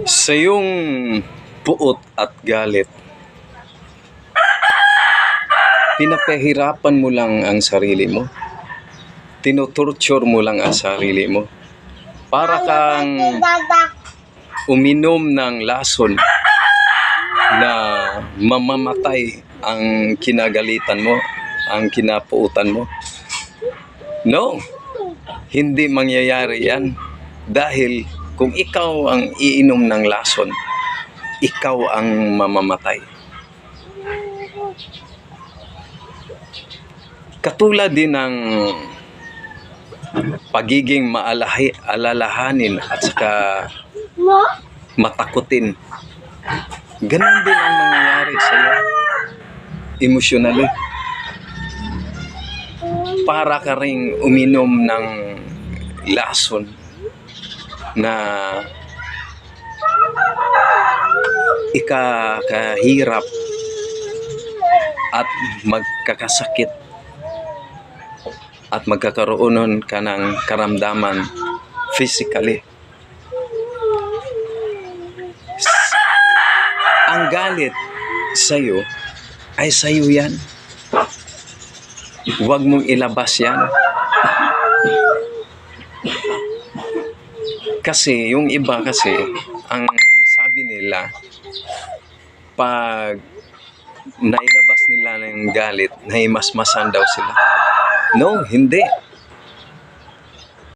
Sa iyong puot at galit, pinapahirapan mo lang ang sarili mo. Tinutorture mo lang ang sarili mo. Para kang uminom ng lason na mamamatay ang kinagalitan mo, ang kinapuutan mo. No, hindi mangyayari yan. Dahil kung ikaw ang iinom ng lason, ikaw ang mamamatay. Katulad din ng pagiging alalahanin at saka matakutin. Ganun din ang mangyayari sa iyo emotionally. Para ka ring uminom ng lason na ikakahirap at magkakasakit at magkakaroon ka ng karamdaman physically. Ang galit sa'yo ay sa'yo yan. Huwag mong ilabas yan. Kasi yung iba kasi, ang sabi nila, pag nailabas nila ng galit, nahimasmasan daw sila. No, hindi.